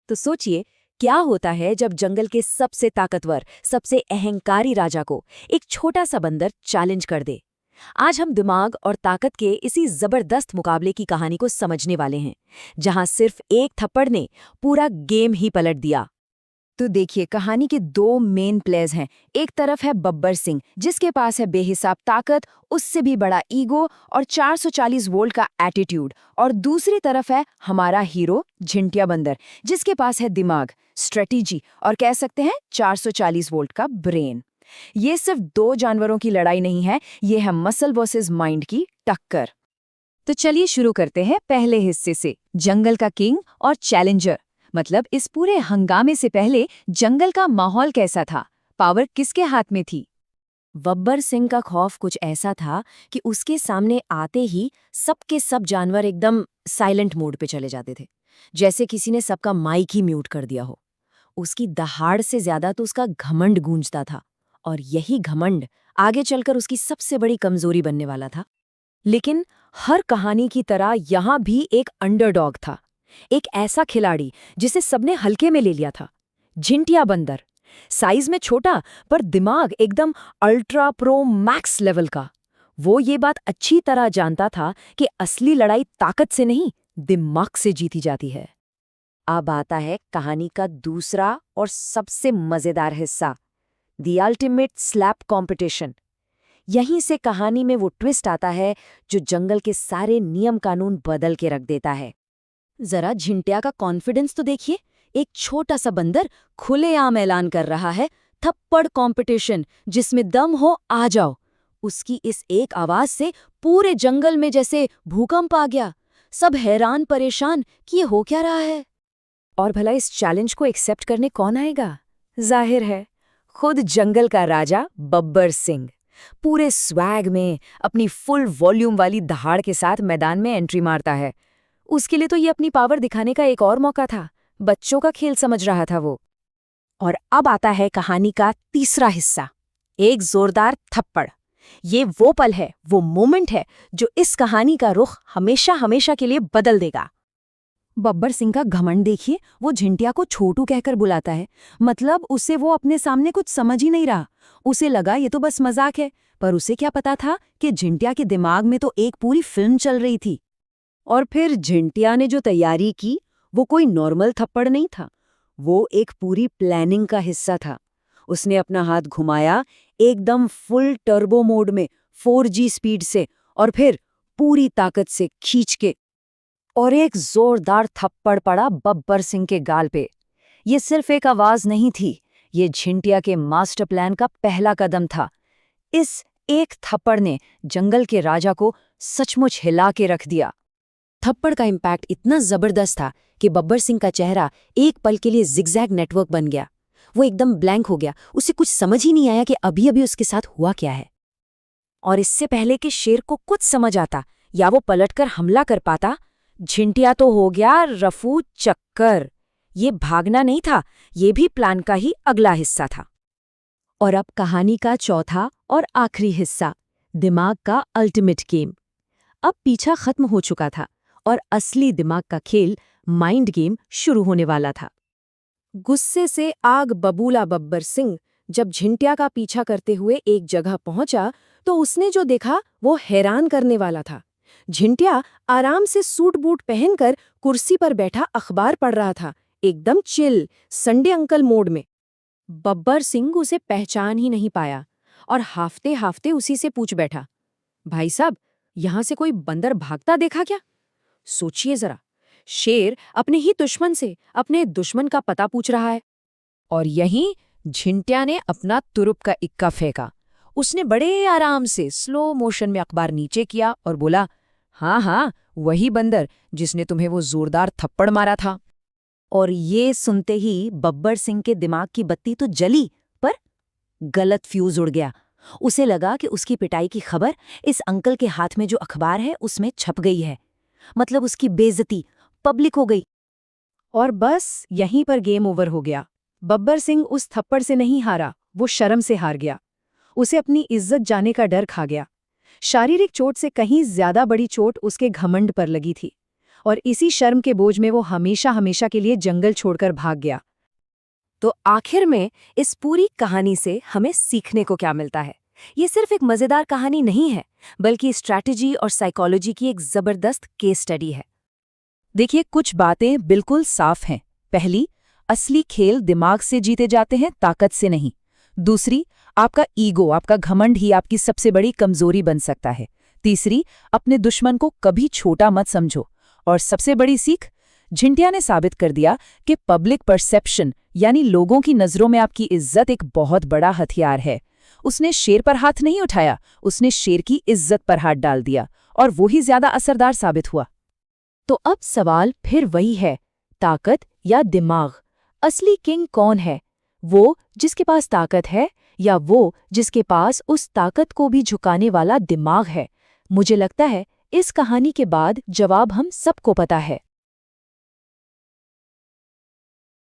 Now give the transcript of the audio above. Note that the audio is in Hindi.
तो सोचिए, क्या होता है जब जंगल के सबसे ताकतवर, सबसे अहंकारी राजा को एक छोटा सा बंदर चैलेंज कर दे। आज हम दिमाग और ताकत के इसी जबरदस्त मुकाबले की कहानी को समझने वाले हैं, जहां सिर्फ एक थप्पड़ ने पूरा गेम ही पलट दिया। तो देखिए, कहानी के दो मेन प्लेयर्स हैं। एक तरफ है बब्बर सिंह, जिसके पास है बेहिसाब ताकत, उससे भी बड़ा ईगो और 440 वोल्ट का एटीट्यूड। और दूसरी तरफ है हमारा हीरो झिंटिया बंदर, जिसके पास है दिमाग, स्ट्रेटेजी और कह सकते हैं 440 वोल्ट का ब्रेन। ये सिर्फ दो जानवरों की लड़ाई नहीं है, ये है मसल वर्सेस माइंड की टक्कर। तो चलिए शुरू करते हैं पहले हिस्से से, जंगल का किंग और चैलेंजर। मतलब इस पूरे हंगामे से पहले जंगल का माहौल कैसा था, पावर किसके हाथ में थी? बब्बर सिंह का खौफ कुछ ऐसा था कि उसके सामने आते ही सबके सब जानवर एकदम साइलेंट मोड पे चले जाते थे, जैसे किसी ने सबका माइक ही म्यूट कर दिया हो। उसकी दहाड़ से ज्यादा तो उसका घमंड गूंजता था, और यही घमंड आगे चलकर उसकी सबसे बड़ी कमजोरी बनने वाला था। लेकिन हर कहानी की तरह यहाँ भी एक अंडरडॉग था, एक ऐसा खिलाड़ी जिसे सबने हल्के में ले लिया था, झिंटिया बंदर। साइज में छोटा पर दिमाग एकदम अल्ट्रा प्रो मैक्स लेवल का। वो ये बात अच्छी तरह जानता था कि असली लड़ाई ताकत से नहीं, दिमाग से जीती जाती है। अब आता है कहानी का दूसरा और सबसे मजेदार हिस्सा, द अल्टीमेट स्लैप कॉम्पिटिशन। यहीं से कहानी में वो ट्विस्ट आता है जो जंगल के सारे नियम कानून बदल के रख देता है। जरा झिंटिया का कॉन्फिडेंस तो देखिए, एक छोटा सा बंदर खुलेआम ऐलान कर रहा है, थप्पड़ कॉम्पिटिशन, जिसमें दम हो आ जाओ। उसकी इस एक आवाज से पूरे जंगल में जैसे भूकंप आ गया। सब हैरान परेशान कि ये हो क्या रहा है। और भला इस चैलेंज को एक्सेप्ट करने कौन आएगा? जाहिर है, खुद जंगल का राजा बब्बर सिंह पूरे स्वैग में अपनी फुल वॉल्यूम वाली दहाड़ के साथ मैदान में एंट्री मारता है। उसके लिए तो ये अपनी पावर दिखाने का एक और मौका था, बच्चों का खेल समझ रहा था वो। और अब आता है कहानी का तीसरा हिस्सा, एक जोरदार थप्पड़। ये वो पल है, वो मोमेंट है जो इस कहानी का रुख हमेशा हमेशा के लिए बदल देगा। बब्बर सिंह का घमंड देखिए, वो झिंटिया को छोटू कहकर बुलाता है। मतलब उसे वो अपने सामने कुछ समझ ही नहीं रहा। उसे लगा ये तो बस मजाक है, पर उसे क्या पता था कि झिंटिया के दिमाग में तो एक पूरी फिल्म चल रही थी। और फिर झिंटिया ने जो तैयारी की, वो कोई नॉर्मल थप्पड़ नहीं था, वो एक पूरी प्लानिंग का हिस्सा था। उसने अपना हाथ घुमाया एकदम फुल टर्बो मोड में 4G स्पीड से, और फिर पूरी ताकत से खींच के, और एक जोरदार थप्पड़ पड़ा बब्बर सिंह के गाल पे। ये सिर्फ एक आवाज नहीं थी, ये झिंटिया के मास्टर प्लान का पहला कदम था। इस एक थप्पड़ ने जंगल के राजा को सचमुच हिला के रख दिया। थप्पड़ का इम्पैक्ट इतना जबरदस्त था कि बब्बर सिंह का चेहरा एक पल के लिए जिगजैग नेटवर्क बन गया। वो एकदम ब्लैंक हो गया, उसे कुछ समझ ही नहीं आया कि अभी अभी उसके साथ हुआ क्या है। और इससे पहले कि शेर को कुछ समझ आता या वो पलटकर हमला कर पाता, झिंटिया तो हो गया रफू चक्कर। ये भागना नहीं था, ये भी प्लान का ही अगला हिस्सा था। और अब कहानी का चौथा और आखिरी हिस्सा, दिमाग का अल्टीमेट गेम। अब पीछा खत्म हो चुका था और असली दिमाग का खेल, माइंड गेम, शुरू होने वाला था। गुस्से से आग बबूला बब्बर सिंह जब झिंटिया का पीछा करते हुए एक जगह पहुंचा, तो उसने जो देखा वो हैरान करने वाला था। झिंटिया आराम से सूट बूट पहनकर कुर्सी पर बैठा अखबार पढ़ रहा था, एकदम चिल, संडे अंकल मोड में। बब्बर सिंह उसे पहचान ही नहीं पाया और हाफते हाफते उसी से पूछ बैठा, भाई साहब, यहां से कोई बंदर भागता देखा क्या? सोचिए जरा, शेर अपने ही दुश्मन से अपने दुश्मन का पता पूछ रहा है। और यहीं झिंटिया ने अपना तुरुप का इक्का फेंका। उसने बड़े आराम से स्लो मोशन में अखबार नीचे किया और बोला, हाँ हाँ, वही बंदर जिसने तुम्हें वो जोरदार थप्पड़ मारा था। और ये सुनते ही बब्बर सिंह के दिमाग की बत्ती तो जली, पर गलत फ्यूज उड़ गया। उसे लगा कि उसकी पिटाई की खबर इस अंकल के हाथ में जो अखबार है उसमें छप गई है, मतलब उसकी बेइज्जती पब्लिक हो गई। और बस यहीं पर गेम ओवर हो गया। बब्बर सिंह उस थप्पड़ से नहीं हारा, वो शर्म से हार गया। उसे अपनी इज्जत जाने का डर खा गया। शारीरिक चोट से कहीं ज्यादा बड़ी चोट उसके घमंड पर लगी थी। और इसी शर्म के बोझ में वो हमेशा हमेशा के लिए जंगल छोड़कर भाग गया। तो आखिर में इस पूरी कहानी से हमें सीखने को क्या मिलता है? ये सिर्फ एक मजेदार कहानी नहीं है, बल्कि स्ट्रैटेजी और साइकोलॉजी की एक जबरदस्त केस स्टडी है। देखिए, कुछ बातें बिल्कुल साफ हैं। पहली, असली खेल दिमाग से जीते जाते हैं, ताकत से नहीं। दूसरी, आपका ईगो, आपका घमंड ही आपकी सबसे बड़ी कमजोरी बन सकता है। तीसरी, अपने दुश्मन को कभी छोटा मत समझो। और सबसे बड़ी सीख, झिंटिया ने साबित कर दिया कि पब्लिक परसेप्शन यानी लोगों की नजरों में आपकी इज्जत एक बहुत बड़ा हथियार है। उसने शेर पर हाथ नहीं उठाया, उसने शेर की इज्जत पर हाथ डाल दिया, और वो ही ज्यादा असरदार साबित हुआ। तो अब सवाल फिर वही है, ताकत या दिमाग? असली किंग कौन है? वो जिसके पास ताकत है, या वो जिसके पास उस ताकत को भी झुकाने वाला दिमाग है? मुझे लगता है इस कहानी के बाद जवाब हम सबको पता है।